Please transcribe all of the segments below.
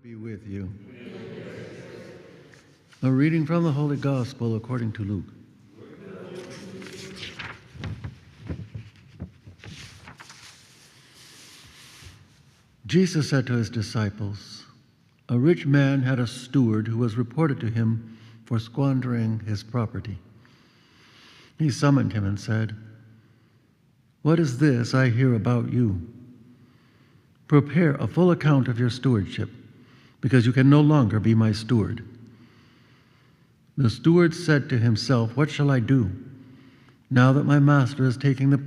Be with you. A reading from the Holy Gospel according to Luke. Jesus said to his disciples, "A rich man had a steward who was reported to him for squandering his property. He summoned him and said, 'What is this I hear about you? Prepare a full account of your stewardship, because you can no longer be my steward.' The steward said to himself, 'What shall I do, now that my master is taking the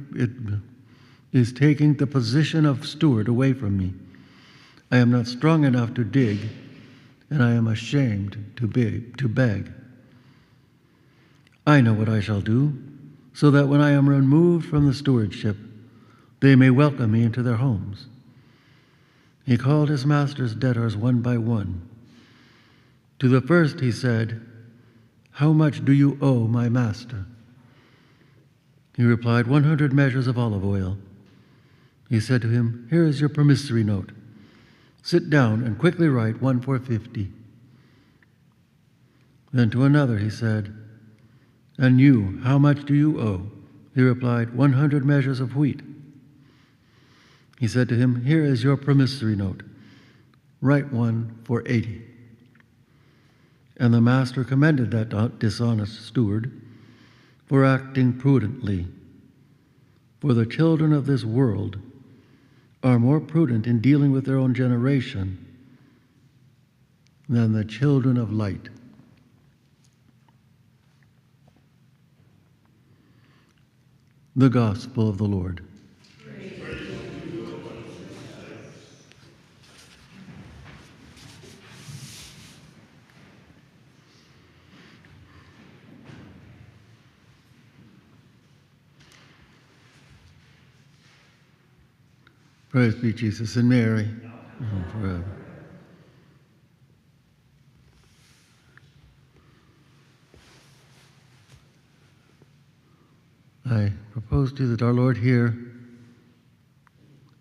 position of steward away from me? I am not strong enough to dig, and I am ashamed to beg. I know what I shall do, so that when I am removed from the stewardship, they may welcome me into their homes.' He called his master's debtors one by one. To the first he said, 'How much do you owe my master?' He replied, 100 measures of olive oil. He said to him, 'Here is your promissory note. Sit down and quickly write 1 for 50. Then to another he said, 'And you, how much do you owe?' He replied, 100 measures of wheat. He said to him, 'Here is your promissory note. Write 1 for 80. And the master commended that dishonest steward for acting prudently. For the children of this world are more prudent in dealing with their own generation than the children of light.'" The Gospel of the Lord. Praise be Jesus and Mary, and forever. I propose to you that our Lord here,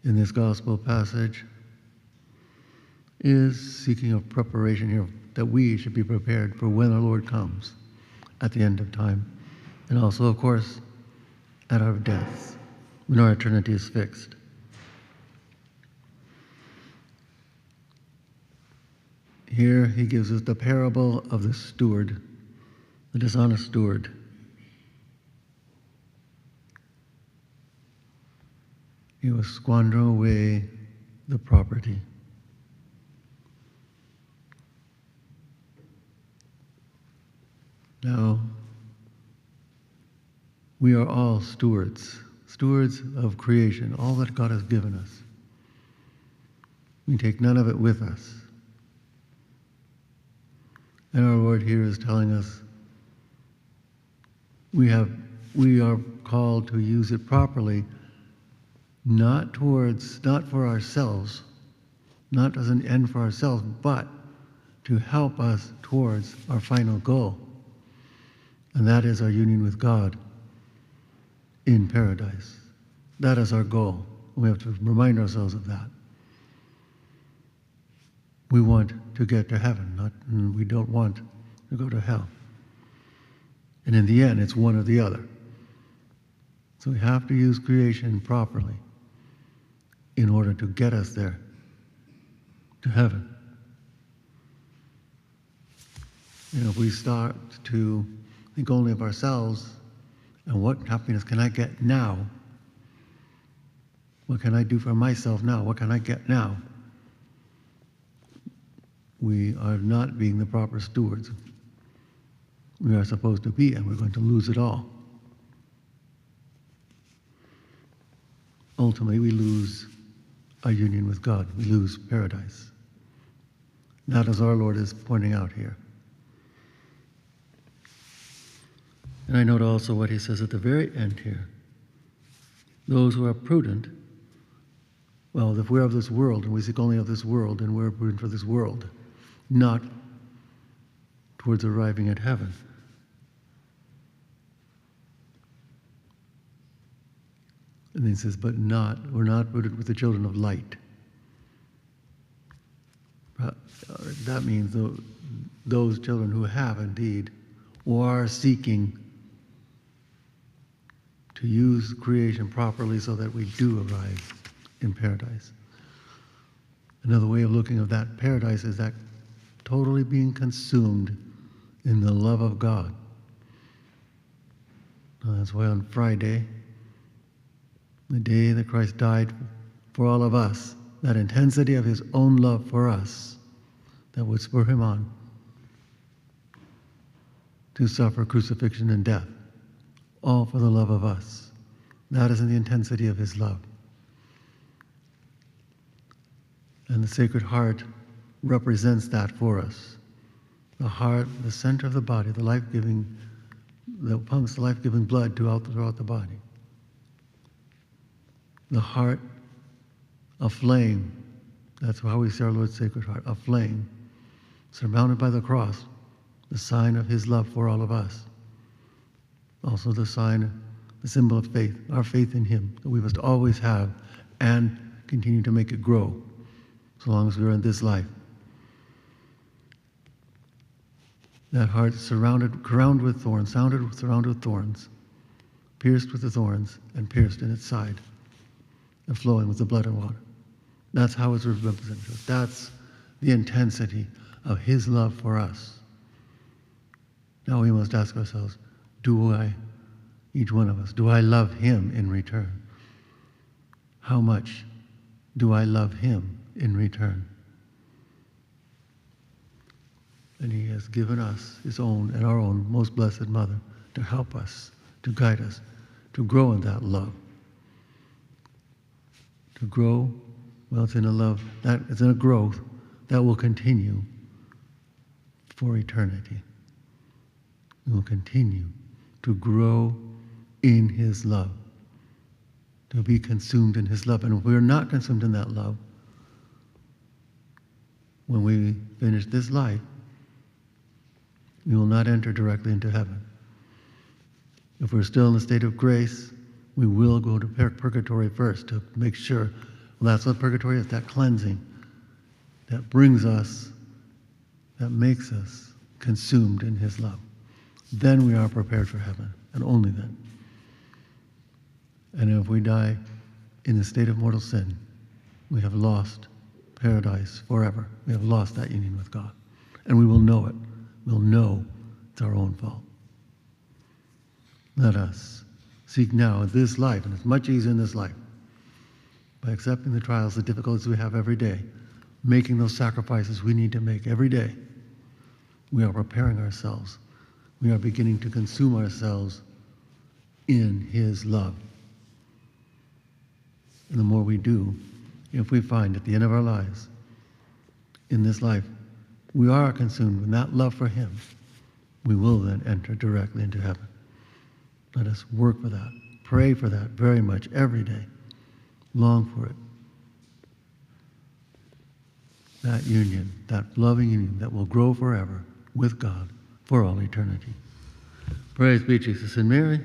in this gospel passage, is seeking a preparation here that we should be prepared for when our Lord comes at the end of time, and also, of course, at our death, when our eternity is fixed. Here he gives us the parable of the steward, the dishonest steward. He was squandering away the property. Now, we are all stewards of creation, all that God has given us. We take none of it with us. And our Lord here is telling us we are called to use it properly, not for ourselves, not as an end for ourselves, but to help us towards our final goal. And that is our union with God in paradise. That is our goal. We have to remind ourselves of that. We want to get to heaven, we don't want to go to hell. And in the end, it's one or the other. So we have to use creation properly in order to get us there, to heaven. If we start to think only of ourselves and what happiness can I get now? What can I do for myself now? What can I get now? We are not being the proper stewards we are supposed to be, and we're going to lose it all. Ultimately, we lose our union with God. We lose paradise. That is our Lord is pointing out here. And I note also what he says at the very end here. Those who are prudent, well, if we're of this world, and we seek only of this world, and we're prudent for this world, not towards arriving at heaven. And then he says, we're not prudent with the children of light. That means those children who have indeed or are seeking to use creation properly so that we do arrive in paradise. Another way of looking at that paradise is that totally being consumed in the love of God. Now that's why on Friday, the day that Christ died for all of us, that intensity of his own love for us that would spur him on to suffer crucifixion and death, all for the love of us. That is in the intensity of his love. And the Sacred Heart represents that for us. The heart, the center of the body, the life-giving, that pumps the life-giving blood throughout the body. The heart, a flame. That's how we see our Lord's Sacred Heart, a flame, surmounted by the cross, the sign of his love for all of us. Also the sign, the symbol of faith, our faith in him, that we must always have and continue to make it grow so long as we're in this life. That heart crowned with thorns, surrounded with thorns, pierced with the thorns and pierced in its side, and flowing with the blood and water. That's how it's represented. That's the intensity of his love for us. Now we must ask ourselves, each one of us, do I love him in return? How much do I love him in return? And he has given us his own and our own most blessed mother to help us, to guide us, to grow in that love. To grow, well, it's in a love, it's in a growth that will continue for eternity. We will continue to grow in his love, to be consumed in his love. And if we are not consumed in that love, when we finish this life, we will not enter directly into heaven. If we're still in the state of grace, we will go to purgatory first to make sure. Well, that's what purgatory is, that cleansing that brings us, that makes us consumed in his love. Then we are prepared for heaven, and only then. And if we die in the state of mortal sin, we have lost paradise forever. We have lost that union with God. And we will know it. We'll know it's our own fault. Let us seek now in this life, and it's much easier in this life, by accepting the trials, the difficulties we have every day, making those sacrifices we need to make every day. We are preparing ourselves. We are beginning to consume ourselves in his love. And the more we do, if we find at the end of our lives, in this life, we are consumed with that love for him, we will then enter directly into heaven. Let us work for that. Pray for that very much every day. Long for it. That union, that loving union that will grow forever with God for all eternity. Praise be Jesus and Mary.